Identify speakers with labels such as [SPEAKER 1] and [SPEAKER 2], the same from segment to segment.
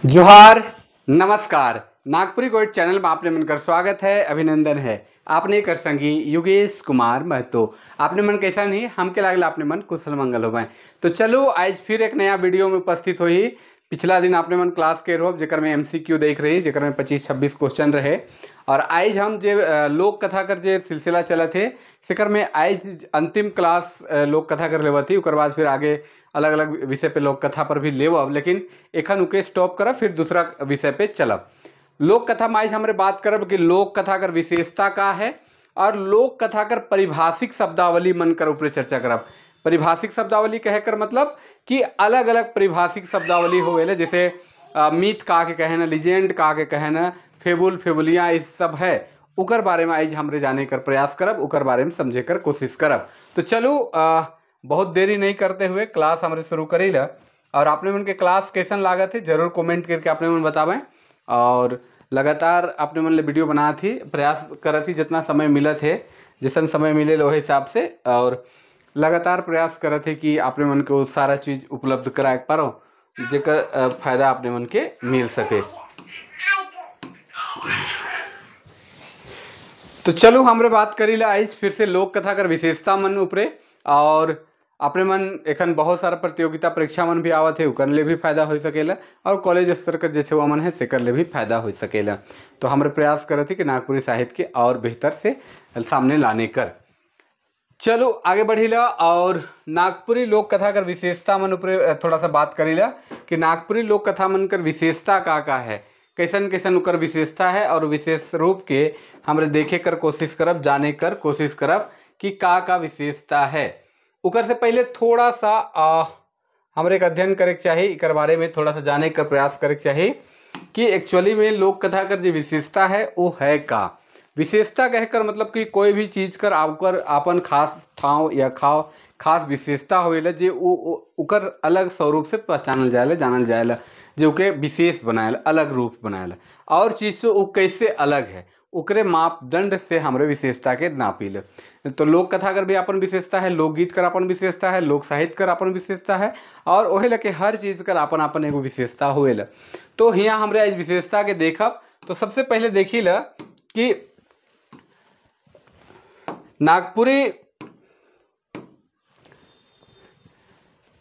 [SPEAKER 1] जोहार, नमस्कार। नागपुरी गोइड चैनल में आपने मन कर स्वागत है, अभिनंदन है। आपने कर संगी योगेश कुमार महतो। आपने मन कैसा नहीं हमके लागल आपने मन कुशल मंगल हो। तो चलो आज फिर एक नया वीडियो में उपस्थित हुई। पिछला दिन आपने मन क्लास के रोब जेकर में MCQ देख रही, जेकर में 25-26 क्वेश्चन रहे। और आज हम जे लोक कथा कर जे सिलसिला चला थे सेकर में आज अंतिम क्लास लोक कथा कर लेवा थी। उकर बाद फिर आगे अलग अलग विषय पे लोक कथा पर भी लेवब, लेकिन एखन उके स्टॉप करब, फिर दूसरा विषय पे चलब। लोक कथा में आज हमरे बात करब कि लोक कथा कर विशेषता का है और लोक कथा कर परिभाषिक शब्दावली मन कर ऊपर चर्चा करब। परिभाषिक शब्दावली कहे कर मतलब कि अलग अलग परिभाषिक शब्दावली होवेले, जैसे मीथ का के कहे ना, लिजेंड का के कहे ना, फेबुल फेबुलिया इस सब है। उकर बारे में आज हमरे जाने कर प्रयास करब, उकर बारे में समझे कर कोशिश करब। तो चलो बहुत देरी नहीं करते हुए क्लास हमारे शुरू करी ला। और आपने मन के क्लास कैसन लागत है जरूर कमेंट करके आपने मन बतावें। और लगातार आपने मन ले वीडियो बना थी, प्रयास कर थी जितना समय मिला थे, जैसन समय मिले वो हिसाब से, और लगातार प्रयास कर थे कि आपने मन को सारा चीज़ उपलब्ध कराए पारो जेकर फायदा आपने मन के मिल सके। तो चलो हमरे बात करी ला आज फिर से लोक कथा कर विशेषता मन ऊपरे। और अपने मन एखन बहुत सारा प्रतियोगिता परीक्षा मन भी आवत है, उकर ले भी फायदा हो सकेला, और कॉलेज स्तर का जैसे वो मन है सेकर ले भी फायदा हो सकेला। तो हमारे प्रयास करे थे कि नागपुरी साहित्य के और बेहतर से सामने लाने कर। चलो आगे बढ़ीला और नागपुरी लोक कथा कर विशेषता मन ऊपर थोड़ा सा बात करीला कि नागपुरी लोक कथा मन कर विशेषता का है, कैसन कैसन उकर विशेषता है, और विशेष रूप के हमरे देखे कर कोशिश करब, जाने कर कोशिश करब कि का विशेषता है। उकर से पहले थोड़ा सा हमरे एक अध्ययन करे के चाहिए, इकर बारे में थोड़ा सा जाने का प्रयास करे के चाहिए कि एक्चुअली में लोक कथा कर जो विशेषता है वो है का। विशेषता कहकर मतलब कि कोई भी चीज कर आकर अपन खास ठाव या खास विशेषता होवेला जे उकर अलग स्वरूप से पहचानल जाएला, जानल जाएला, जो के विशेष बनाएला, अलग रूप बनाएला। और चीज से वो कैसे अलग है उकरे मापदंड से हमरे विशेषता के नापीले। तो लोक कथा कर भी अपन विशेषता है, लोकगीत कर अपन विशेषता है, लोक साहित्य कर अपन विशेषता है, और वही लगे हर चीज कर अपन अपन एगो विशेषता होएला। तो यहाँ हमरे आज विशेषता के देखब। तो सबसे पहले देखी ला कि नागपुरी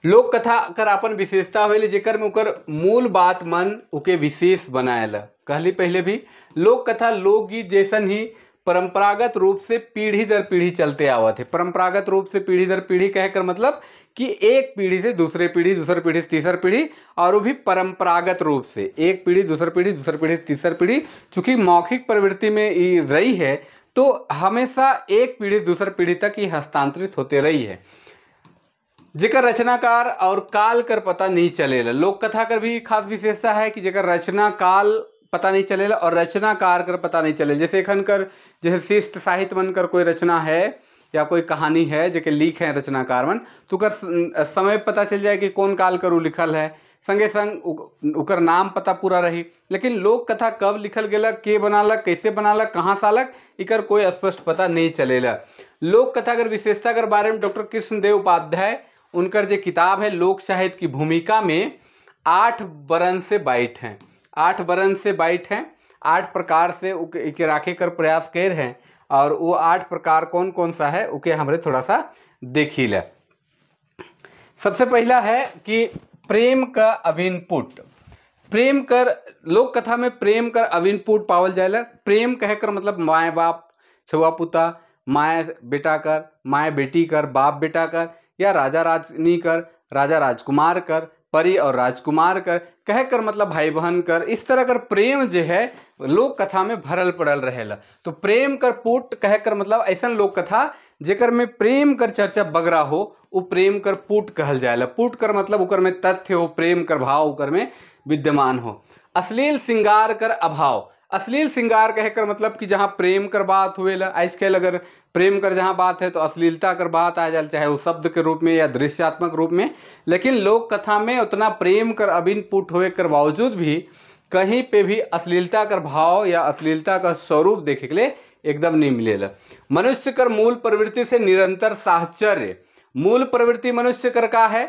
[SPEAKER 1] लोक कथा कर अपन विशेषता होले जेकर में उकर मूल बात मन उके विशेष बनाएला। कहली पहले भी लोक कथा लोकगीत जैसन ही परंपरागत रूप से पीढ़ी दर पीढ़ी चलते आवत है। परंपरागत रूप से पीढ़ी दर पीढ़ी कहकर मतलब कि एक पीढ़ी से दूसरे पीढ़ी, दूसरी पीढ़ी से तीसरी पीढ़ी, और वो भी परंपरागत रूप से एक पीढ़ी दूसरी पीढ़ी, दूसरी पीढ़ी से तीसरी पीढ़ी। चूंकि मौखिक प्रवृत्ति में ये रही है तो हमेशा एक पीढ़ी से दूसरी पीढ़ी तक ये हस्तांतरित होते रही है, जेकर रचनाकार और काल कर पता नहीं चलेला। लोक कथा कर भी खास विशेषता है कि जेकर रचना काल पता नहीं चलेला और रचनाकार कर पता नहीं चले। जैसे एखन कर जैसे शिष्ट साहित्य मन कर कोई रचना है या कोई कहानी है जेके लिख है रचनाकार मन, तो उकर समय पता चल जाए कि कौन काल कर लिखल है, संगे संग उकर नाम पता पूरा रही। लेकिन लोक कथा कब लिखल गेला, के बनालक, कैसे बनालक, कहाँ सालक, इकर कोई स्पष्ट पता नहीं चलेला। लोक कथा कर विशेषता कर बारे में डॉक्टर कृष्णदेव उपाध्याय उनकर जो किताब है लोक साहित्य की भूमिका में 8 बरन से बाइट हैं, 8 बरन से बाइट हैं, 8 प्रकार से उके राखे कर प्रयास कर हैं। और वो 8 प्रकार कौन कौन सा है उके हमरे थोड़ा सा देखी ले। सबसे पहला है कि प्रेम का अविनपुट। प्रेम कर लोक कथा में प्रेम कर अविनपुट पावल जाएला। प्रेम कहे कर मतलब माए बाप, छुआ पुता, माए बेटा कर, माए बेटी कर, बाप बेटा कर, या राजा राजनी कर, राजा राजकुमार कर, परी और राजकुमार कर, कह कर मतलब भाई बहन कर। इस तरह कर प्रेम जो है लोक कथा में भरल पड़ल रहेला। तो प्रेम कर पुट कह कर मतलब ऐसा लोक कथा जेकर में प्रेम कर चर्चा बगरा हो वो प्रेम कर पुट कहल जाएला। पुट कर मतलब उकर में तथ्य हो, प्रेम कर भाव उकर में विद्यमान हो। अश्लील श्रृंगार कर अभाव। अश्लील श्रृंगार कहकर मतलब कि जहाँ प्रेम कर बात हुएला, आजकल अगर प्रेम कर जहाँ बात है तो अश्लीलता कर बात आ जाए, चाहे वो शब्द के रूप में या दृश्यात्मक रूप में। लेकिन लोक कथा में उतना प्रेम कर अविनपुट होए कर बावजूद भी कहीं पे भी अश्लीलता कर भाव या अश्लीलता का स्वरूप देखे के लिए एकदम नहीं मिलेला। मनुष्य कर मूल प्रवृत्ति से निरंतर साहचर्य। मूल प्रवृत्ति मनुष्य कर का है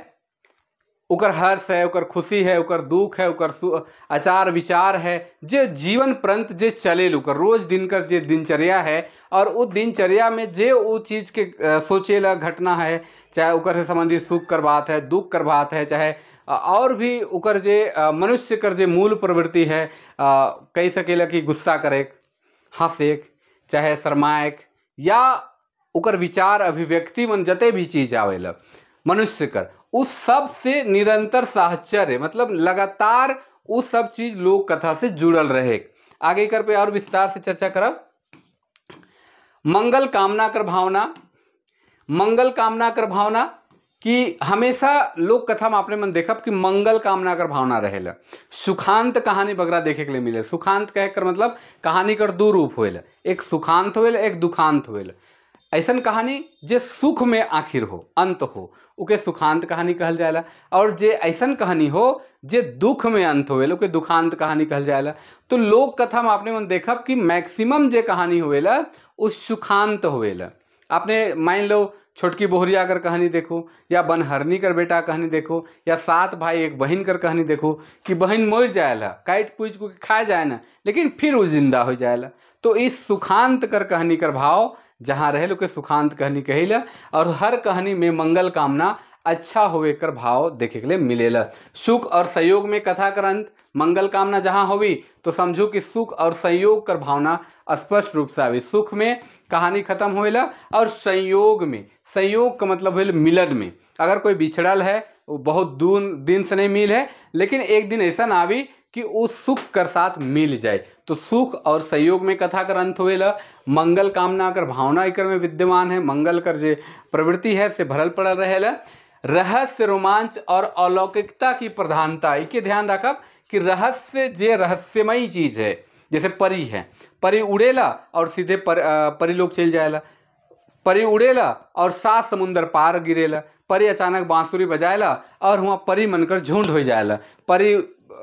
[SPEAKER 1] ओकर हर्ष है, ओकर खुशी है, ओकर दुख है, ओकर आचार विचार है, जे जीवन पर्यंत जे चलेल, ओकर रोज दिन कर जे दिनचर्या है, और वो दिनचर्या में जे वो चीज़ के सोचेला घटना है, चाहे ओकर से संबंधित सुख कर बात है, दुख कर बात है, चाहे और भी ओकर जे मनुष्य कर जे मूल प्रवृत्ति है, कह सकेला कि गुस्सा करे, हंसेक, चाहे शर्माएक, या ओकर विचार अभिव्यक्ति मन जते भी चीज आवेला मनुष्य कर, उस सब से निरंतर साहचर्य, मतलब लगातार वो सब चीज लोक कथा से जुड़ल रहे। आगे कर पे और विस्तार से चर्चा करब। मंगल कामना कर भावना, मंगल कामना कर भावना कि हमेशा लोक कथा में आपने मन देखब कि मंगल कामना कर भावना रहेला। सुखांत कहानी बगरा देखे के लिए मिले। सुखांत कहे कर मतलब कहानी कर दो रूप होएला, एक सुखांत होएला, एक दुखांत होएला। ऐसन कहानी जे सुख में आखिर हो, अंत हो, उके सुखांत कहानी कहल जाएला, और जे ऐसन कहानी हो जे दुख में अंत होएला उके दुखांत कहानी कहल जाएला। तो लोक कथा में आपने मन देखब कि मैक्सिमम जे कहानी होएला उस सुखांत होएला। आपने मान लो छोटकी बोहरिया कर कहानी देखो, या बनहरनी कर बेटा कहानी देखो, या 7 भाई 1 बहन कर कहानी देखो कि बहन मर जाएला, काट पूछ को खा जाए ना, लेकिन फिर वो जिंदा हो जाएला। तो इस सुखांत कर कहानी कर भाव जहाँ रहे लोग के सुखांत कहानी कहिला, और हर कहानी में मंगल कामना अच्छा होवे कर भाव देखे के लिए मिलेला। सुख और संयोग में कथा कर अंत मंगल कामना जहाँ होवी तो समझो कि सुख और संयोग कर भावना स्पष्ट रूप से आवी। सुख में कहानी खत्म होएला, और संयोग में, संयोग का मतलब होल मिलन में, अगर कोई बिछड़ल है वो बहुत दूर दिन से नहीं मिल है, लेकिन एक दिन ऐसा ना आवी कि उस सुख कर साथ मिल जाए, तो सुख और संयोग में कथा कर अंत होएला। मंगल कामना कर भावना इकर में विद्यमान है, मंगल कर जे प्रवृत्ति है से भरल पड़ल रहेला। रहस्य, रोमांच और अलौकिकता की प्रधानता, इके ध्यान रखब कि रहस्य जे रहस्यमयी चीज है, जैसे परी है, परी उड़ेला और सीधे परी लोग चल जाएला, परी उड़ेला और 7 समुंदर पार गिरेला, परी अचानक बांसुरी बजाएला और वहाँ परी मनकर झुंड हो जाएला, परी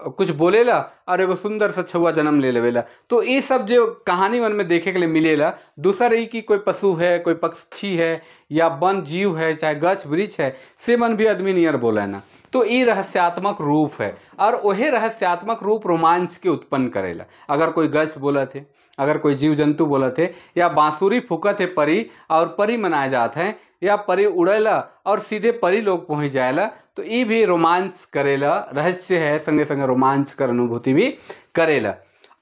[SPEAKER 1] कुछ बोलेला और एगो सुंदर सा छुआ जन्म ले लेवेला। तो ये सब जो कहानी मन में देखे के लिए मिलेला। दूसरा रही कि कोई पशु है, कोई पक्षी है, या वन जीव है, चाहे गछ वृक्ष है, से मन भी आदमी नियर बोला ना। तो ये रहस्यात्मक रूप है, और वही रहस्यात्मक रूप रोमांच के उत्पन्न करेला। अगर कोई गछ बोला थे, अगर कोई जीव जंतु बोला थे, या बांसुरी फूकत है परी और परी मनाए जाते हैं, या परी उड़ेला और सीधे परी लोग पहुंच जाएला, तो ये भी रोमांच करेला, रहस्य है, संगे संगे रोमांच कर अनुभूति भी करेला।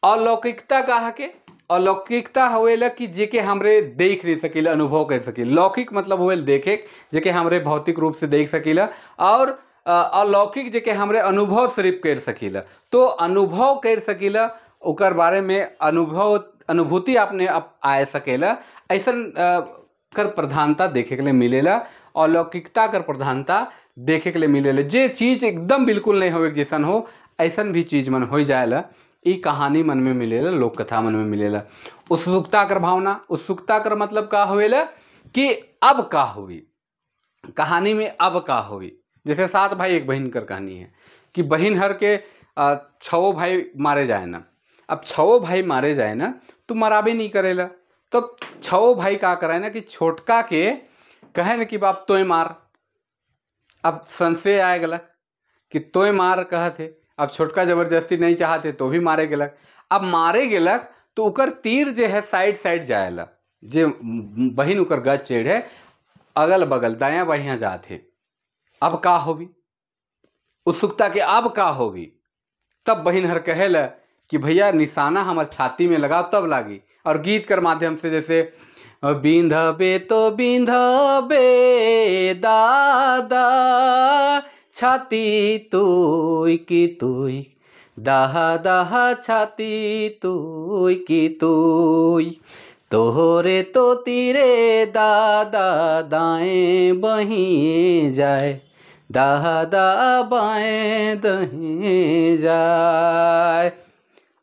[SPEAKER 1] अलौकिकता कहा के, अलौकिकता होवेला कि जेके हमरे देख नहीं सकीला, अनुभव कर सकीला। लौकिक मतलब होवेल देखे, जेके हमरे भौतिक रूप से देख सकीला, और अलौकिक जेके हमरे अनुभव सिर्फ कर सकीला। तो अनुभव कर सकीला, ओकर बारे में अनुभूति आपने आए सकेला, ऐसन कर प्रधानता देखे के लिए मिलेला। अलौकिकता कर प्रधानता देखे के लिए मिलेला। जे चीज एकदम बिल्कुल नहीं हो जैसन हो, ऐसन भी चीज मन हो जाएला। ई कहानी मन में मिलेला, लोक कथा मन में मिलेला। उत्सुकता कर भावना, उत्सुकता कर मतलब का होवेला कि अब का हुई कहानी में, अब का हुई। जैसे 7 भाई 1 बहन कर कहानी है कि बहन हर के 6 भाई मारे जाए ना। अब 6 भाई मारे जाए ना तो मराबे नहीं करेला, तो 6 भाई का कराए ना कि छोटका के कहे ना कि बाप तोय मार। अब संशय आए गलक कि तोय मार कहते, अब छोटका जबरदस्ती नहीं चाहते तो भी मारे गेलक। अब मारे गेलक तो उकर तीर जे है साइड साइड जाएला, जे बहन उकर गज चेढ़ है अगल बगल दाया बाहिया जाते। अब का होगी उत्सुकता के, अब का होगी। तब बहन हर कहेला कि भैया निशाना हमार छाती में लगाओ तब लागी। और गीत कर माध्यम से जैसे बिंधबे तो बिंधबे दादा छाती तुई की तुई, दाहा दाहा छाती तुई की तुई, तोहरे तो तीरे दादा दाएं बहिए जाए, दादा बाएं दहें जाए।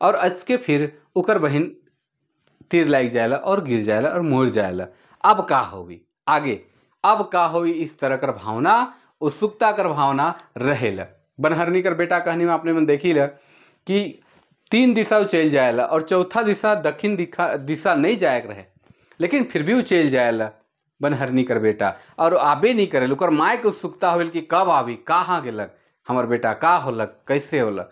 [SPEAKER 1] और अच के फिर उकर बहन तीर लाग जाएला और गिर जाएला और मोर जाएला। अब का होगी आगे, अब का होगी, इस तरह कर भावना, उत्सुकता कर भावना रहेला। बनहरनी कर बेटा कहानी में आपने मन देखी ला कि 3 दिशा चल जाएला और चौथा दिशा दक्षिण दिशा नहीं जाए रहे, लेकिन फिर भी वो चल जाएला बनहरनी कर बेटा, और आबे नहीं करे। ओकर माय के उत्सुकता होल कि कब आवी, कहाँ गेलक, हमार बेटा का होलक, कैसे होलक।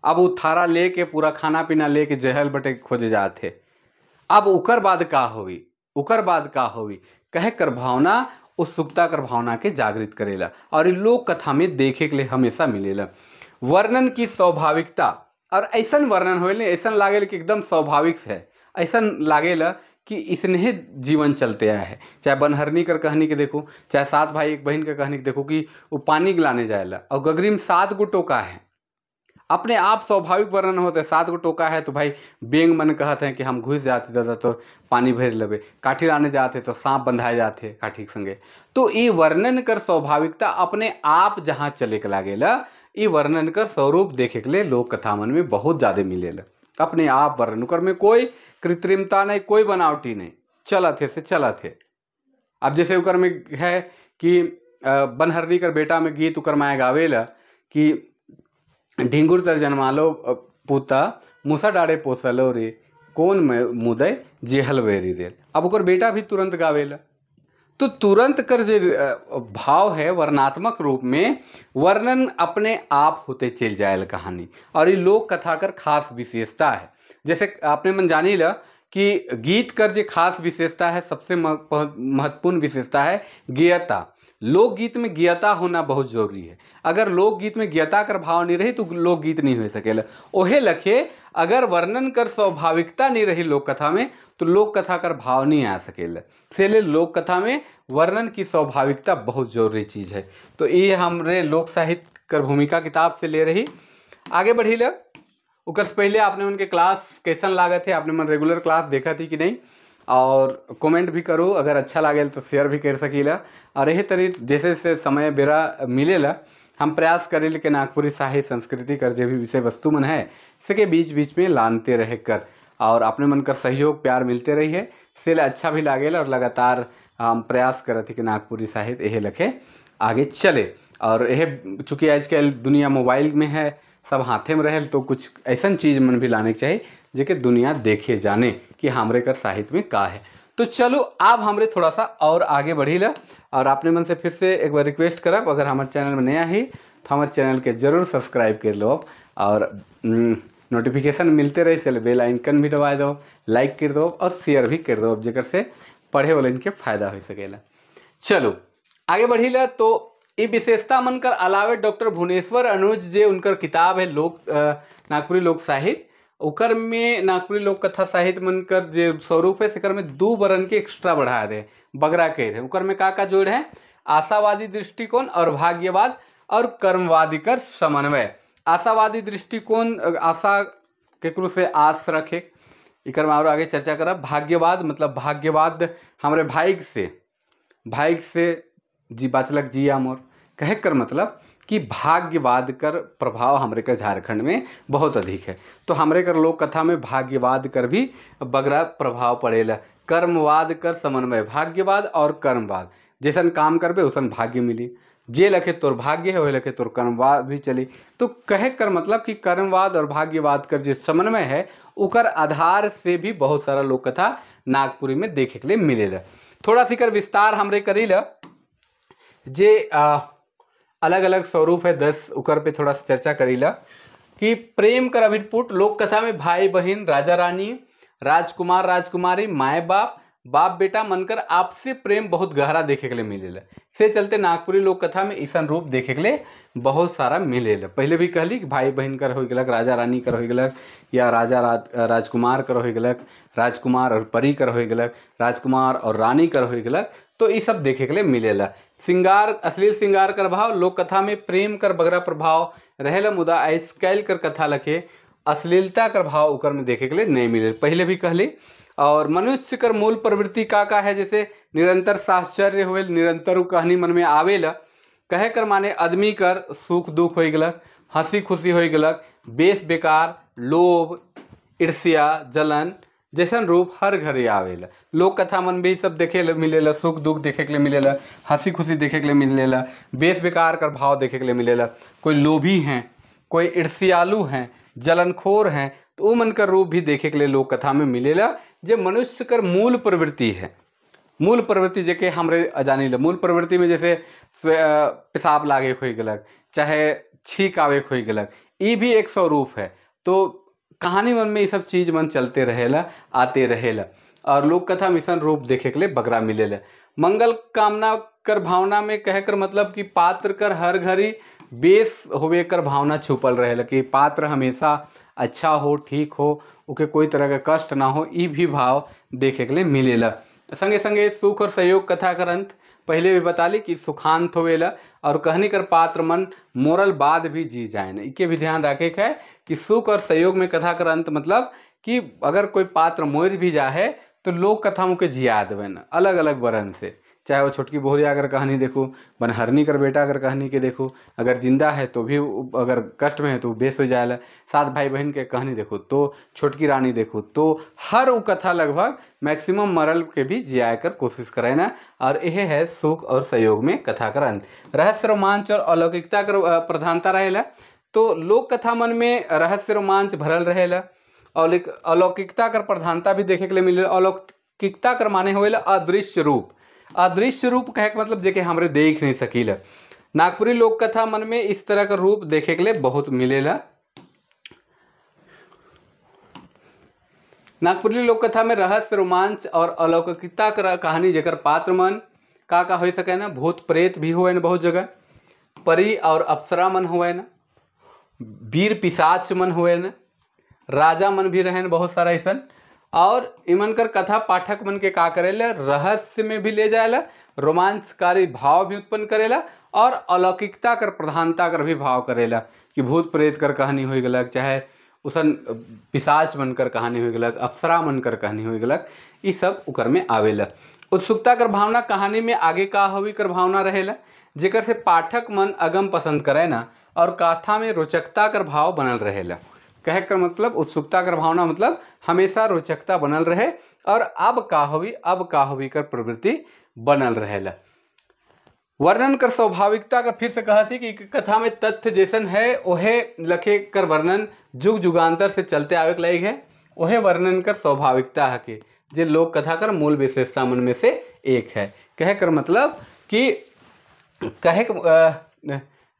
[SPEAKER 1] अब वो थारा लेके पूरा खाना पीना लेके जहल बटे खोजे जाते। अब उकर बाद का होई, उकर बाद का होई, कहे कर भावना उत्सुकता कर भावना के जागृत करेला। और ये लोक कथा में देखे के लिए हमेशा मिलेला वर्णन की स्वाभाविकता। और ऐसा वर्णन होले, ऐसा लागेला कि एकदम स्वाभाविक है, ऐसा लागेला कि इसने जीवन चलते आया है। चाहे बनहरनी कर कहानी के देखो, चाहे 7 भाई 1 बहन के कहानी के देखो, कि वो पानी गिलाने जाएला और गगरी में 7 गो टोका है। अपने आप स्वाभाविक वर्णन होते हैं, 7 गो टोका है तो भाई बेंग मन कहते हैं कि हम घुस जाते दादा तो पानी भर लेबे, काठी लाने जाते तो सांप बंधाए जाते काठी के संगे। तो ये वर्णन कर स्वाभाविकता अपने आप जहाँ चले के लागेला, ये वर्णन कर स्वरूप देखे के लिए लोक कथा मन में बहुत ज्यादा मिलेला। अपने आप वर्णन कर में कोई कृत्रिमता नहीं, कोई बनावटी नहीं, चलत है से चलत है। अब जैसे उकर में है कि बनहरनी कर बेटा में गीत उकर माया गावेला कि ढिंगुर तर जन्मालो पूता मूसा डाड़े पोसलो रे, कौन मुदय जेहल वेरी दे। अब उकर बेटा भी तुरंत गावेला। तो तुरंत कर जो भाव है वर्णात्मक रूप में, वर्णन अपने आप होते चल जाए कहानी। और ये लोक कथा कर खास विशेषता है। जैसे आपने मन जानी ला कि गीत कर जो खास विशेषता है, सबसे महत्वपूर्ण विशेषता है गेयता। लोकगीत में गेयता होना बहुत जरूरी है। अगर लोकगीत में गेयता कर भाव नहीं रही तो लोकगीत नहीं हो सकेला। ओहे लखे अगर वर्णन कर स्वाभाविकता नहीं रही लोक कथा में तो लोक कथा कर भाव नहीं आ सकेला। इसलिए लोक कथा में वर्णन की स्वाभाविकता बहुत जरूरी चीज है। तो ये हमरे लोक साहित्य कर भूमिका किताब से ले रही। आगे बढ़ी ल उकर से पहले आपने उनके क्लास कैसन लागत है, आपने मन रेगुलर क्लास देखा थी कि नहीं, और कमेंट भी करो। अगर अच्छा लगे तो शेयर भी कर सकीला। और यही तरीके जैसे जैसे समय बेरा मिलेला हम प्रयास करें कि नागपुरी साहित्य संस्कृति कर जो भी विषय वस्तु मन है इसके बीच बीच में लानते रहे कर, और अपने मन कर सहयोग प्यार मिलते रही है, इसलिए अच्छा भी लागेला। और लगातार हम प्रयास करते कि नागपुरी साहित्य यह लखे आगे चले। और यह चूँकि आजकल दुनिया मोबाइल में है, सब हाथे में रहे, तो कुछ ऐसा चीज़ मन भी लाने के चाहिए जेके दुनिया देखे जाने कि हमरे कर साहित्य में का है। तो चलो अब हमरे थोड़ा सा और आगे बढ़ी ला। और आपने मन से फिर से एक बार रिक्वेस्ट करब, अगर हमारे चैनल में नया ही तो हमारे चैनल के जरूर सब्सक्राइब कर लो और नोटिफिकेशन मिलते रहे, इसलिए बेल आइकन भी दबा दो, लाइक कर दो और शेयर भी कर दो, जेकर से पढ़े वाले इनके फायदा हो सकेला। चलो आगे बढ़ी ला। तो ये विशेषता मन कर अलावे डॉक्टर भुवनेश्वर अनुज जे उनकर किताब है नागपुरी लोक साहित्य, उकर में नागपुरी लोक कथा साहित्य मन कर जो स्वरूप है सेकर में 2 बरन के एक्स्ट्रा बढ़ा दे बगरा कह रहे। उकर में का जोड़ है, आशावादी दृष्टिकोण और भाग्यवाद और कर्मवादी कर समन्वय। आशावादी दृष्टिकोण आशा केकरो से आस रखे, इकर में और आगे चर्चा करब। भाग्यवाद मतलब भाग्यवाद हमारे भाग्य से जी बाचलक जिया मोर, कहे कर मतलब कि भाग्यवाद कर प्रभाव हमरे कर झारखंड में बहुत अधिक है। तो हमरे कर लोक कथा में भाग्यवाद कर भी बगरा प्रभाव पड़ेला। कर्मवाद कर समन्वय, भाग्यवाद और कर्मवाद, जैसन काम करबे वैसन भाग्य मिली, जे लखे तोर भाग्य है वही लखे तोर कर्मवाद भी चली। तो कहे कर मतलब कि कर्मवाद और भाग्यवाद कर जो समन्वय है उकर आधार से भी बहुत सारा लोक कथा नागपुरी में देखे के लिए मिलेला। थोड़ा सी कर विस्तार हमरे करीला जे अलग अलग स्वरूप है 10, उकर पे थोड़ा सा चर्चा करीला कि प्रेम कर अभिपुट लोक कथा में भाई बहन, राजा रानी, राजकुमार राजकुमारी, माए बाप, बाप बेटा मनकर आपसी प्रेम बहुत गहरा देखे के लिए मिलेला। से चलते नागपुरी लोक कथा में ईसन रूप देखे के लिए बहुत सारा मिलेला। पहले भी कहली कि भाई बहन कर हो गलक, राजा रानी कर हो गलक, या राजा राजकुमार कर हो गलक, राजकुमार और परी कर हो गलक, राजकुमार और रानी कर हो गलक। तो ये सब देखे के लिए मिलेला। श्रृंगार अश्लील श्रृंगार कर भाव लोक कथा में प्रेम कर बगरा प्रभाव रहेला, मुदा आइसकैल कर कथा लखे अश्लीलता कर भाव उकर में देखे के लिए नहीं मिले, पहले भी कहली। और मनुष्य कर मूल प्रवृत्ति का है, जैसे निरंतर साश्चर्य होल, निरंतर उ कहानी मन में आवेला। कहे कर माने आदमी कर सुख दुख हो गलक, हंसी खुशी हो गलक, बेस बेकार, लोभ, ईर्ष्या, जलन जैसन रूप हर घरे आवेला। लोक कथा मन भी सब देखे मिलेला, सुख दुख देखे के लिए मिलेला, हंसी खुशी देखे के लिए मिलेला, बेस बेकार कर भाव देखे के लिए मिलेला। कोई लोभी हैं, कोई ईर्ष्यालु हैं, जलनखोर हैं, तो वो मन का रूप भी देखे के लिए लोक कथा में मिलेला। जो मनुष्य कर मूल प्रवृत्ति है, मूल प्रवृत्ति जेके हमरे जानी ला, मूल प्रवृत्ति में जैसे पेशाब लागे हो गलक, चाहे छीक आवे खोई गलक, ई भी एक स्वरूप है। तो कहानी मन में ये सब चीज मन चलते रहेला, आते रहेला। और लोक कथा मिशन रूप देखे के लिए बगरा मिलेला। मंगल कामना कर भावना में कहे कर मतलब कि पात्र कर हर घड़ी बेस होवे कर भावना छुपल रहेला, कि पात्र हमेशा अच्छा हो, ठीक हो, उके कोई तरह का कष्ट ना हो, ई भी भाव देखे के लिए मिलेला। संगे संगे सुख और सहयोग कथा कर अंत पहले भी बता ली कि सुखांत होवेला, और कहनी कर पात्र मन मोरल बाद भी जी जाए ना, इके भी ध्यान रखे के है कि सुख और सहयोग में कथा कर अंत मतलब कि अगर कोई पात्र मोर भी जाए तो लोक कथा मुके जिया देवे ना, अलग अलग वर्ण से। चाहे वो छोटकी बोहरिया अगर कहानी देखो, बनहरनी कर बेटा अगर कहानी के देखो, अगर जिंदा है तो भी, अगर कष्ट में है तो बेस हो जाएगा। 7 भाई बहन के कहानी देखो तो, छोटकी रानी देखो तो, हर वो कथा लगभग मैक्सिमम मरल के भी जिया कर कोशिश करे ना। और यह है सुख और सहयोग में कथा कर अंत। रहस्य रोमांच और अलौकिकता कर प्रधानता रहेला। तो लोक कथा मन में रहस्य रोमांच भरल रहेला, और एक अलौकिकता कर प्रधानता भी देखे के लिए मिले। अलौकिकता कर माने होवेला अदृश्य रूप। अदृश्य रूप कहे के मतलब जेके हमरे देख नहीं सकीला। नागपुरी लोक कथा मन में इस तरह का रूप देखे के लिए बहुत मिलेला। नागपुरी लोक कथा में रहस्य रोमांच और अलौकिकता कर कहानी जेकर पात्र मन का हो सके ना, भूत प्रेत भी होए ना बहुत जगह, परी और अप्सरा मन होए ना, वीर पिशाच मन होए ना, राजा मन भी रहे बहुत सारा ऐसा। और इमन कर कथा पाठक मन के का करेला, रहस्य में भी ले जाएला, रोमांचकारी भाव भी उत्पन्न करेला, और अलौकिकता कर प्रधानता कर भी भाव करेला, कि भूत प्रेत कर कहानी हो गलक, चाहे उसन पिशाच बनकर कहानी हो गलक, अप्सरा बनकर कहानी हो गलक, ये सब उकर में आवेला। उत्सुकता कर भावना कहानी में आगे का होवी कर भावना रहेला, जेकर से पाठक मन अगम पसंद करे ना, और कथा में रोचकता कर भाव बनल रहेला। कहे कर मतलब उत्सुकता कर भावना मतलब हमेशा रोचकता बनल रहे, और अब का होवी कर प्रवृत्ति बनल रहेला। वर्णन कर स्वाभाविकता का फिर से कहा थी कि कथा में तथ्य जैसन है ओहे लखे कर वर्णन जुग जुगांतर से चलते आवे के लायक है, ओहे वर्णन कर स्वाभाविकता है के जे लोक कथा कर मूल विशेषता मन में से एक है। कहे कर मतलब कि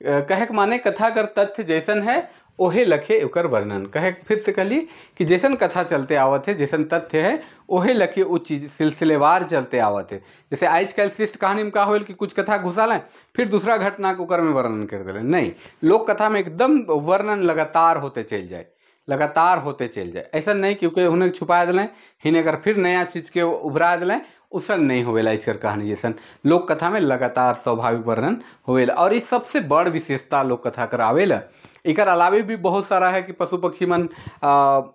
[SPEAKER 1] कहे माने कथा कर तथ्य जैसन है ओहे लखे उकर वर्णन। कहे फिर से कहली कि जैसन कथा चलते आवत है, जैसन तथ्य है ओहे लखे वो चीज सिलसिलेवार चलते आवत है। जैसे आजकल शिष्ट कहानी में का होल कि कुछ कथा घुसा लें फिर दूसरा घटना को में वर्णन कर दे, नहीं, लोक कथा में एकदम वर्णन लगातार होते चल जाए, ऐसा नहीं क्योंकि उन्हें छुपा दिलें हिने कर फिर नया चीज के उभरा दिलें, उसन नहीं होवेला। इसकर कहानी जैसन लोक कथा में लगातार स्वाभाविक वर्णन होवेला, और इस सबसे बड़ विशेषता लोक कथा कर आवेला। इकर अलावे भी बहुत सारा है कि पशु पक्षी मन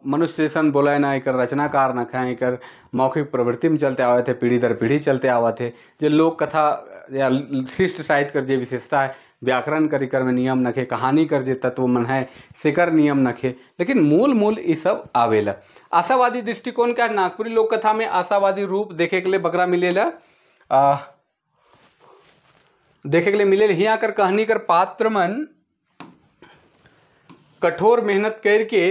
[SPEAKER 1] मनुष्य जैसन बोले ना, इकर रचनाकार न खाए, इकर मौखिक प्रवृत्ति में चलते आवे थे, पीढ़ी दर पीढ़ी चलते आवा थे। जो लोक कथा या शिष्ट साहित्य कर जे विशेषता है, व्याकरण कर इकर में नियम नखे, कहानी कर जे तत्व मन है सेकर नियम नखे, लेकिन मूल ये सब आवेला। आशावादी दृष्टिकोण का नागपुरी लोक कथा में आशावादी रूप देखे के लिए बकरा मिलेला, देखे के लिए मिले। यहाँ कर कहानी कर पात्र मन कठोर मेहनत करके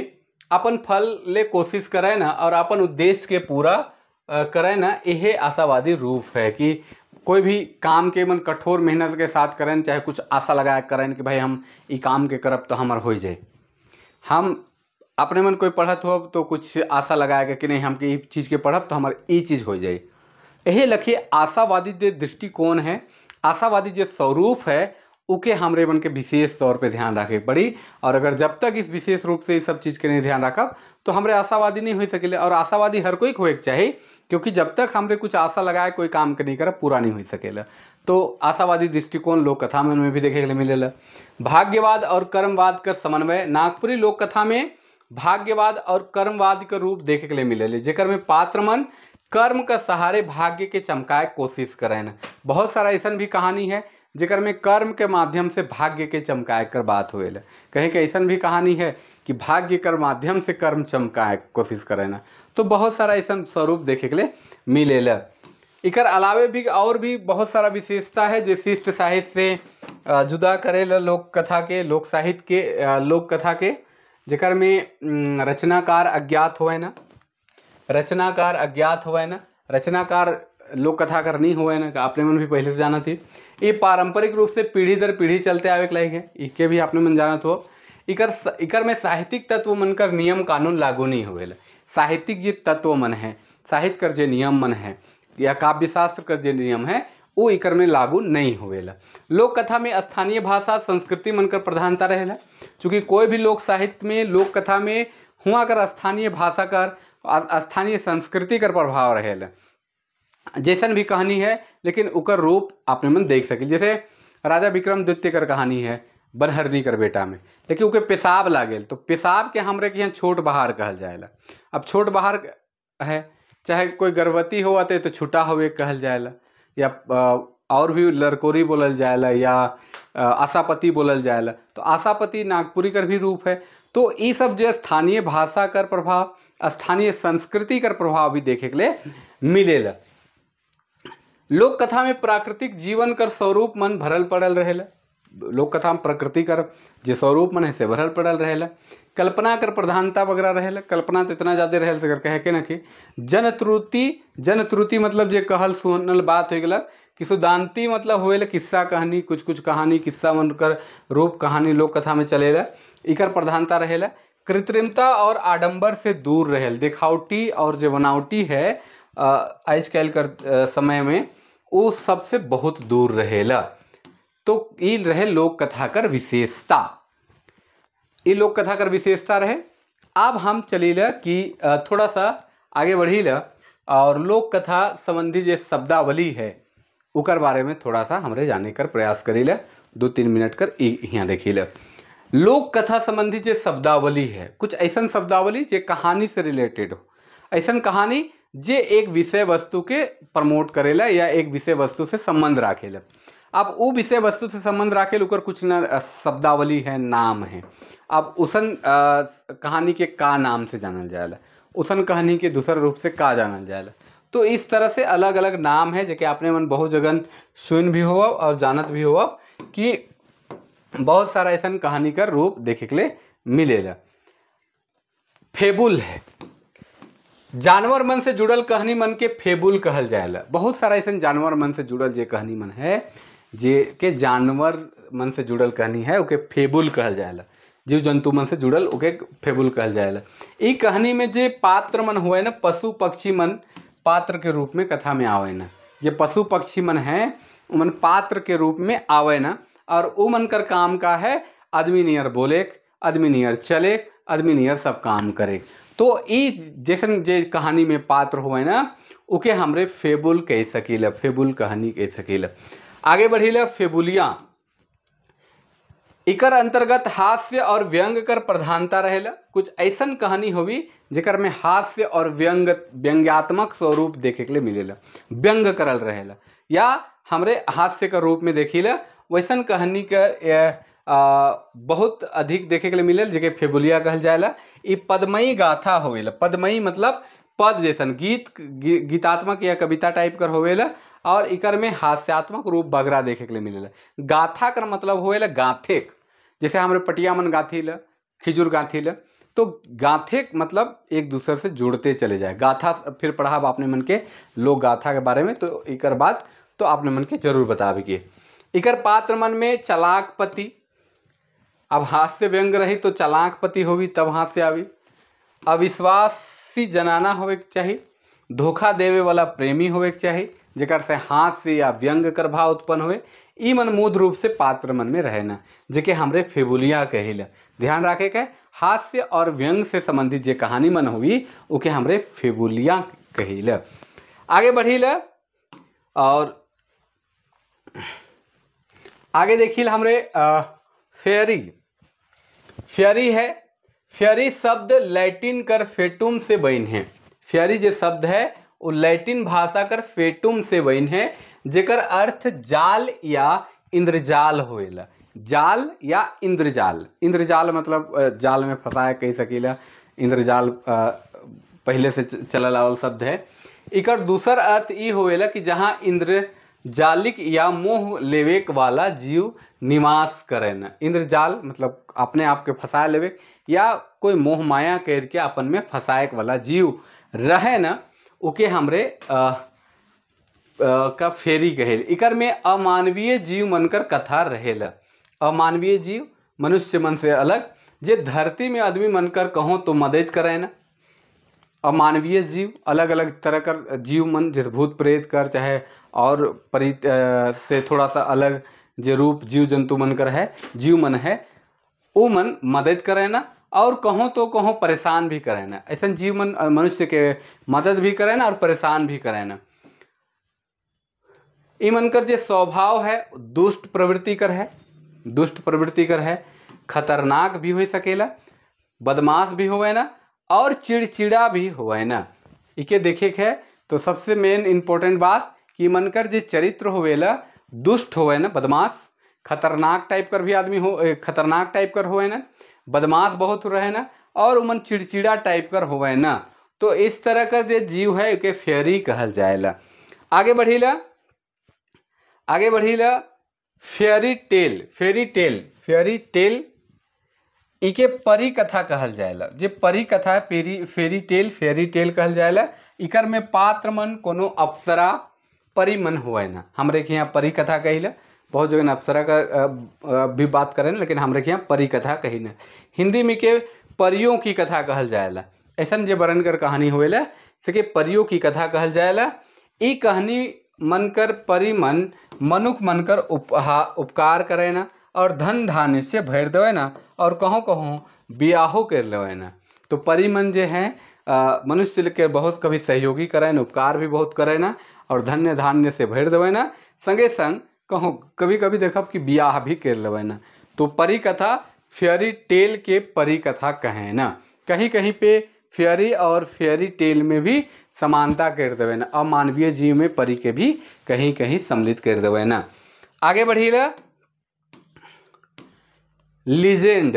[SPEAKER 1] अपन फल ले कोशिश करे ना, और अपन उद्देश्य के पूरा करे ना, यह आशावादी रूप है कि कोई भी काम के मन कठोर मेहनत के साथ करें, चाहे कुछ आशा लगाए करें कि भाई हम ये काम के करब तो हमार हो जाए। हम अपने मन कोई पढ़त हो तो कुछ आशा लगाएगा कि नहीं हम ये चीज़ के पढ़ब तो हमार ये चीज़ हो जाए। यही लखिए आशावादी जो दृष्टिकोण है, आशावादी जो स्वरूप है, उके हमरे मन के विशेष तौर पे ध्यान रखे पड़ी। और अगर जब तक इस विशेष रूप से इस सब चीज़ के नहीं ध्यान रखब तो हमरे आशावादी नहीं हो सकेले। और आशावादी हर कोई होए के चाहिए, क्योंकि जब तक हमरे कुछ आशा लगाए कोई काम के नहीं करब पूरा नहीं हो सकेला। तो आशावादी दृष्टिकोण लोक कथा में भी देखे के लिए मिलेला। भाग्यवाद और कर्मवाद का समन्वय नागपुरी लोक कथा में भाग्यवाद और कर्मवाद का रूप देखे के लिए मिलेले, जेकर में पात्र मन कर्म का सहारे भाग्य के चमकाए कोशिश करें ना। बहुत सारा ऐसा भी कहानी है जेकर में कर्म के माध्यम से भाग्य के चमकाए कर बात होएला। कहीं के ऐसा भी कहानी है कि भाग्य कर माध्यम से कर्म चमकाए कोशिश करे ना। तो बहुत सारा ऐसा स्वरूप देखे के लिए मिलेला। इकर अलावे भी और भी बहुत सारा विशेषता है जो शिष्ट साहित्य से जुदा करेला लोक कथा के, लोक साहित्य के, लोक कथा के, जेकर में रचनाकार अज्ञात होए ना, रचनाकार लोक कथा करनी हुए ना, आपने मन भी पहले से जाना थी। ये पारंपरिक रूप से पीढ़ी दर पीढ़ी चलते आवे के लायक है, इके भी आपने मन जाना तो। इकर में साहित्यिक तत्व मन कर नियम कानून लागू नहीं हुए। साहित्यिक जो तत्व मन है, साहित्य कर जो नियम मन है या काव्य शास्त्र कर जो नियम है वो इकर में लागू नहीं हुएला। लोक कथा में स्थानीय भाषा संस्कृति मन कर प्रधानता रहेला, चूँकि कोई भी लोक साहित्य में लोक कथा में हुआ कर स्थानीय भाषा कर स्थानीय संस्कृति कर प्रभाव रहेला। जैसन भी कहानी है लेकिन उकर रूप आपने मन देख सके। जैसे राजा विक्रमादित्य कर कहानी है बनहरनी कर बेटा में, लेकिन उके पेशाब लागेल तो पेशाब के हमरे के यहाँ छोट बहार कहल जाएला। अब छोट बहार है, चाहे कोई गर्भवती हो आते तो छुटा हुए कहल जाएला, या और भी लड़कोरी बोलल जाएला, या आशापति बोलल जाएला। तो आशापति नागपुरी कर भी रूप है। तो ये सब जो स्थानीय भाषा कर प्रभाव, स्थानीय संस्कृति कर प्रभाव भी देखे के लिए मिलेला। लोक कथा में प्राकृतिक जीवन कर स्वरूप मन भरल पड़ल रहेला। लोक कथा में प्रकृति कर जो स्वरूप मन है से भरल पड़ल रहेला। कल्पना कर प्रधानता वगैरह रहेला। कल्पना तो इतना ज़्यादा रहेल से कहे के ना कि जनत्रुति मतलब जे कहल सुनल बात हो गया कि सुदांती मतलब होएला किस्सा कहानी, कुछ कुछ कहानी किस्सा मन कर रूप कहानी लोक कथा में चलेला। इकर प्रधानता रहेला। कृत्रिमता और आडंबर से दूर रहेल। दिखावटी और जो बनावटी है आजकल कर समय में वो सबसे बहुत दूर रहेला। तो ये रहे लोक कथा कर विशेषता। ये लोक कथा कर विशेषता रहे। अब हम चलीला कि थोड़ा सा आगे बढ़ीला और लोक कथा संबंधी जो शब्दावली है उकर बारे में थोड़ा सा हमरे जाने कर प्रयास करीला। 2-3 मिनट कर यहाँ देखीला। लोक कथा संबंधी जो शब्दावली है, कुछ ऐसा शब्दावली जो कहानी से रिलेटेड हो, ऐसा कहानी जे एक विषय वस्तु के प्रमोट करेला या एक विषय वस्तु से संबंध राखेला। अब वो विषय वस्तु से संबंध राखेल उकर कुछ न शब्दावली है, नाम है। अब उसन कहानी के का नाम से जानल जाएला, उसन कहानी के दूसरा रूप से का जानल जाएला। तो इस तरह से अलग अलग नाम है जो आपने मन बहुत जगह सुन भी हो और जानत भी हो कि बहुत सारा ऐसा कहानी का रूप देखे के लिए मिलेला। फेबुल है, जानवर मन से जुड़ल कहानी मन के फेबुल कहल जाएला। बहुत सारा ऐसा जानवर मन से जुड़ल जे कहानी मन है, जे के जानवर मन से जुड़ल कहानी है ओके फेबुल कहल जाएला। जीव जंतु मन से जुड़ल ओके फेबुल कहल जाएला। ई कहानी में जे पात्र मन हुए ना, पशु पक्षी मन पात्र के रूप में कथा में आवे ना। जे पशु पक्षी मन है उमन पात्र के रूप में आवे ना, और वो मन कर काम का है आदमी नियर बोले, आदमी नियर चले, आदमी नियर सब काम करे। तो ई जैसन जे कहानी में पात्र हुए ना उके हमरे फेबुल कह सकीला, फेबुल कहानी कह सकीला। आगे बढ़ीला फेबुलिया। इकर अंतर्गत हास्य और व्यंग कर प्रधानता रहेला। कुछ ऐसा कहानी होवी जेकर में हास्य और व्यंग्यात्मक स्वरूप देखे के लिए मिलेला, व्यंग करल रहेला, या हमरे हास्य का रूप में देखीला वैसन कहानी का बहुत अधिक देखे के लिए मिलेल जेके फेबुलिया कहल जाएला। ये पदमयी गाथा होवेला। पदमयी मतलब पद जैसन गीतात्मक या कविता टाइप कर होवेला, और इकर में हास्यात्मक रूप बगरा देखे के लिए मिलेला। गाथा कर मतलब होवेला गाथेक, जैसे हमारे पटिया मन गाथीला, खिजुर गाथीला। तो गाथेक मतलब एक दूसरे से जुड़ते चले जाए। गाथा फिर पढ़ा आपने मन के लोक गाथा के बारे में, तो इकर बात तो आपने मन के जरूर बतावे कि इकर पात्र मन में चलाकपति। अब हास्य व्यंग रही तो चलाकपति होगी तब हास्य आवी। अविश्वासी जनाना होवे के चाहिए, धोखा देवे वाला प्रेमी होवे के चाहिए जेकर से हास्य या व्यंग कर भाव उत्पन्न हुए। ई मन मूल रूप से पात्र मन में रहे ना, जेके हमरे फेबुलिया कहिला। ध्यान रखे के हास्य और व्यंग से संबंधित जे कहानी मन हुई उके हमरे फेबुलिया कहिला। आगे बढ़ीला और आगे देखिए हमरे फेयरी। फेयरी है, फेयरी शब्द लैटिन कर फेटुम से बन है। फेयरी जो शब्द है वो लैटिन भाषा कर फेटुम से बन है, जेकर अर्थ जाल या इंद्रजाल होएला। जाल या इंद्रजाल, इंद्रजाल मतलब जाल में फंसाए कह सकीला। इंद्रजाल पहले से चलल आवल शब्द है। इकर दूसर अर्थ ई होएला कि जहाँ इंद्रजालिक या मोह लेवेक वाला जीव निवास करे न। इंद्रजाल मतलब अपने आप के फंसा लेवे, या कोई मोह माया करके अपन में फंसाए वाला जीव रहे न, उके हमरे का फेरी कहेल। इकर में अमानवीय जीव मनकर कथा रहेला। अमानवीय जीव मनुष्य मन से अलग, जे धरती में आदमी मनकर कहो तो मदद करे ना। अमानवीय जीव अलग अलग तरह कर जीव मन, जैसे भूत प्रेत कर, चाहे और परि से थोड़ा सा अलग जे रूप जीव जंतु मन कर है, जीव मन है, वो मन मदद करे ना, और कहो तो कहो परेशान भी करे ना। ऐसा जीव मन मनुष्य के मदद भी करे ना और परेशान भी करे ना। ई मन कर जे स्वभाव है दुष्ट प्रवृत्ति कर है, दुष्ट प्रवृत्ति कर है, खतरनाक भी हो सकेला, बदमाश भी होवे ना, और चिड़चिड़ा भी होवे ना। इके देखे है तो सबसे मेन इंपॉर्टेंट बात कि मनकर जे चरित्र होवेला दुष्ट होवे ना, बदमाश, खतरनाक टाइप कर भी आदमी हो, खतरनाक टाइप कर होवे ना, बदमाश बहुत रहे ना, और उमन चिड़चिड़ा टाइप कर होवे ना। तो इस तरह कर जे जीव है उके फेरी कहल जाएला। आगे बढ़ीला, आगे बढ़ीला fairy tale. Fairy tale, fairy tale इके परी कथा कहल जाएला। जे परी कथा है फेरी टेल, फेरी टेल कहल जाएला। इकर में पात्र मन कोनो अप्सरा परी मन हुए ना। हमरे के यहाँ परी कथा कहिला, बहुत जगह अप्सरा का भी बात करें, लेकिन हमरे के यहाँ परी कथा कही ना। हिंदी में के परियों की कथा कहल जाएला। ऐसा जे बरनकर कहानी होएला से परियों की कथा कहल जाएला। ई कहानी मनकर परी मन मनुख मनकर उपकार करे ना, और धन धान्य से भर देवे ना, और कहों कहों बियाहो कर लेवे ना। तो परी मन जे हैं मनुष्य के बहुत कभी सहयोगी करे ना, उपकार भी बहुत करे ना, और धन्य धान्य से भर देवे ना, संगे संग कहों कभी कभी देखब कि बियाह भी कर लेवे ना। तो परी कथा फेरी टेल के परी कथा कहें ना। कहीं कहीं पे फेरी और फेरी टेल में भी समानता कर देवे ना, अमानवीय जीव में परी के भी कहीं कहीं सम्मिलित कर देवे ना। आगे बढ़ीला, लीजेंड।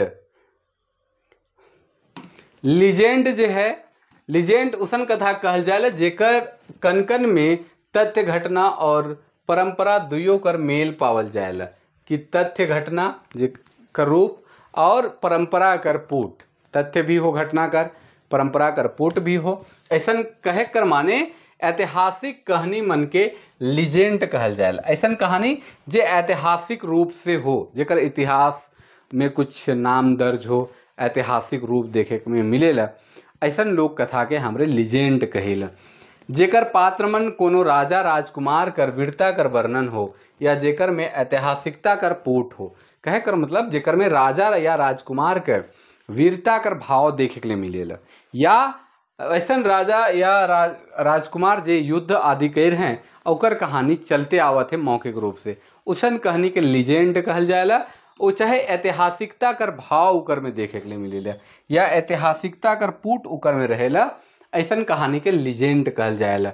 [SPEAKER 1] लीजेंड जो है, लीजेंड उसन कथा कहल जाए जेकर कन कन में तथ्य घटना और परंपरा दुयो कर मेल पावल जाएला। कि तथ्य घटना जेकर रूप और परंपरा कर पुट, तथ्य भी हो घटना कर, परंपरा कर पुट भी हो। ऐसन कहे कर माने ऐतिहासिक कहानी मन के लीजेंड कहल जाएला। ऐसन कहानी जे ऐतिहासिक रूप से हो, जेकर इतिहास में कुछ नाम दर्ज हो, ऐतिहासिक रूप देखे में मिलेला, ऐसन लोक कथा के हमरे लीजेंड कहेला। जेकर पात्र मन कोनो राजा राजकुमार कर वीरता कर वर्णन हो, या जेकर में ऐतिहासिकता कर पोट हो। कहे कर मतलब जेकर में राजा या राजकुमार कर वीरता कर भाव देखे के लिए मिलेला, या ऐसन राजा या राजकुमार जे युद्ध आदि कर हैं और कहानी चलते आवत है मौखिक रूप से, उसन कहानी के लीजेंड कहल जाएला। वो चाहे ऐतिहासिकता कर भाव उकर में देखे के लिए मिलेला, या ऐतिहासिकता कर पुट उकर में रहेला, ऐसन कहानी के लीजेंड कहल जाएला।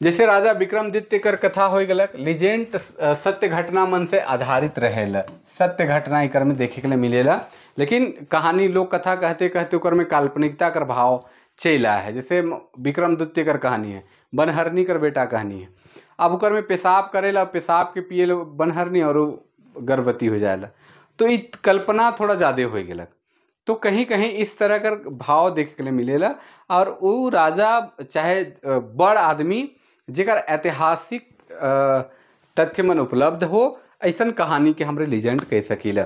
[SPEAKER 1] जैसे राजा विक्रमादित्य कर कथा हो गलक, लीजेंड सत्य घटना मन से आधारित रहेला, सत्य घटना इकर में देखे के लिए मिलेला। लेकिन कहानी लोक कथा कहते कहते उकर में काल्पनिकता कर भाव चला है। जैसे विक्रमादित्य कर कहानी है, बनहरनी कर बेटा कहानी है। अब उकर में पेशाब करेला, पेशाब के पिए बनहरनी और गर्भवती हो जाएला, तो इ कल्पना थोड़ा ज़्यादा हो गलक। तो कहीं कहीं इस तरह का भाव देखे के लिए मिलेला। और वो राजा चाहे बड़ आदमी जेकर ऐतिहासिक तथ्य मन उपलब्ध हो, ऐसन कहानी के हमरे लीजेंड कह सकीला।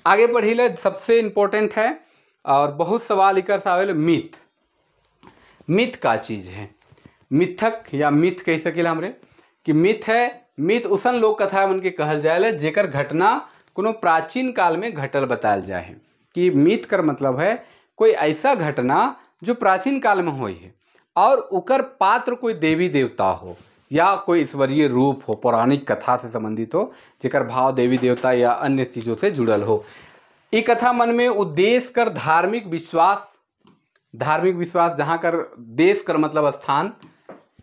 [SPEAKER 1] आगे बढ़ीला, सबसे इम्पोर्टेंट है और बहुत सवाल इकर आवेला, मिथ। मिथ का चीज़ है, मिथक या मिथ कह सकीला हमरे कि मिथ है। मिथ उसन लोक कथा मन के कहल जाएला जेकर घटना कोनो प्राचीन काल में घटल बतायल जाए। कि मिथ कर मतलब है कोई ऐसा घटना जो प्राचीन काल में हुई है, और उकर पात्र कोई देवी देवता हो, या कोई ईश्वरीय रूप हो, पौराणिक कथा से संबंधित हो, जेकर भाव देवी देवता या अन्य चीज़ों से जुड़ल हो। ई कथा मन में उद्देश्य कर धार्मिक विश्वास, धार्मिक विश्वास जहाँ कर देश कर मतलब स्थान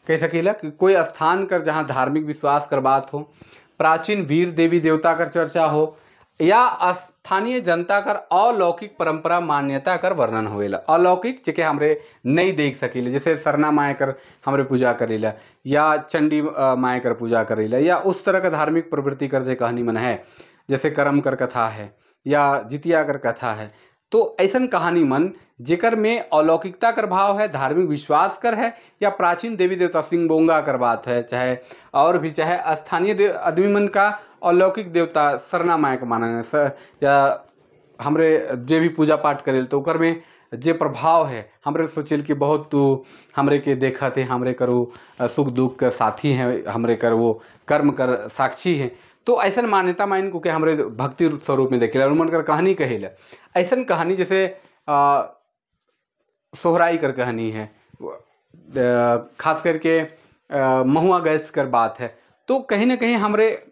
[SPEAKER 1] कह सकीला कि कोई स्थान कर जहाँ धार्मिक विश्वास कर बात हो, प्राचीन वीर देवी देवता कर चर्चा हो, या स्थानीय जनता कर अलौकिक परंपरा मान्यता कर वर्णन होएला। अलौकिक जेके हमरे नहीं देख सकीले, जैसे सरना माए कर हमरे पूजा करेला, या चंडी माए कर पूजा करेला, या उस तरह का धार्मिक प्रवृत्ति कर जे कहानी मन है। जैसे करम कर कथा है, या जितिया कर कथा है, तो ऐसन कहानी मन जेकर में अलौकिकता कर भाव है, धार्मिक विश्वास कर है, या प्राचीन देवी देवता सिंह बोंगा कर बात है, चाहे और भी चाहे स्थानीय आदमी मन का अलौकिक देवता सरना माया के माना है, या हमरे जे भी पूजा पाठ करेल तो ओकर में जे प्रभाव है हमरे सोचेल कि बहुत तू हमरे के देखा थे, हमरे करू सुख दुख के साथी हैं, हमरे कर वो कर्म कर साक्षी हैं। तो ऐसा मान्यता माइन को के हमरे भक्ति स्वरूप में देखेला और मन कर कहानी कहेला। ऐसा कहानी जैसे सोहराई कर कहानी है, खास करके महुआ गैस कर बात है, तो कहीं ना कहीं हमरे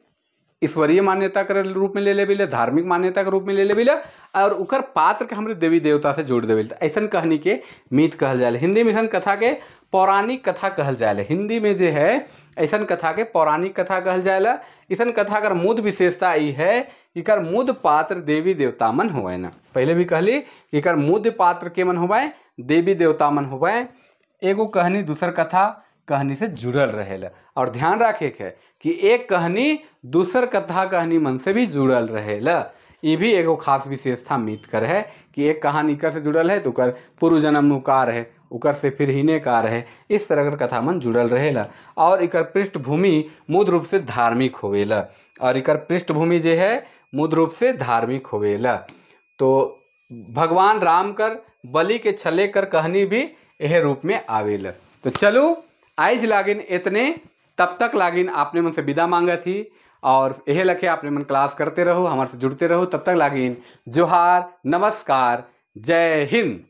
[SPEAKER 1] ईश्वरीय मान्यता के रूप में ले लेबिला, धार्मिक मान्यता के रूप में ले लेबिला, और उकर पात्र के हमरे देवी देवता से जोड़ देबिला। ऐसा कहानी के मीत कहल जाए। हिंदी में ऐसा कथा के पौराणिक कथा कहल जाए। हिंदी में जो है ऐसा कथा के पौराणिक कथा कहल जाए। ऐसा कथा कर मूद विशेषता ई है कि कर मूद पात्र देवी देवता मन होवे ना। पहले भी कहली कि कर मूद पात्र के मन होवे, देवी देवता मन होवे। एगो कहानी दूसर कथा कहानी से जुड़ल रहेला, और ध्यान रखे के कि एक कहानी दूसर कथा कहानी मन से भी जुड़ल रहेला। ये भी एगो खास विशेषता मीत कर है कि एक कहानी कर से जुड़ल है तो कर पूर्व जन्म नुकार है, उकर से फिर हिने कार है, इस तरह कर कथा मन जुड़ल रहेला। और इकर पृष्ठभूमि मूल रूप से धार्मिक होवेला, और इकर पृष्ठभूमि जो है मूल रूप से धार्मिक होवेला। तो भगवान राम कर बलि के छले कर कहानी भी यह रूप में आवेला। तो चलो आज लागिन इतने, तब तक लागिन आपने मन से विदा मांगा थी, और यह लखे आपने मन क्लास करते रहो, हमारे से जुड़ते रहो। तब तक लागिन जोहार, नमस्कार, जय हिंद।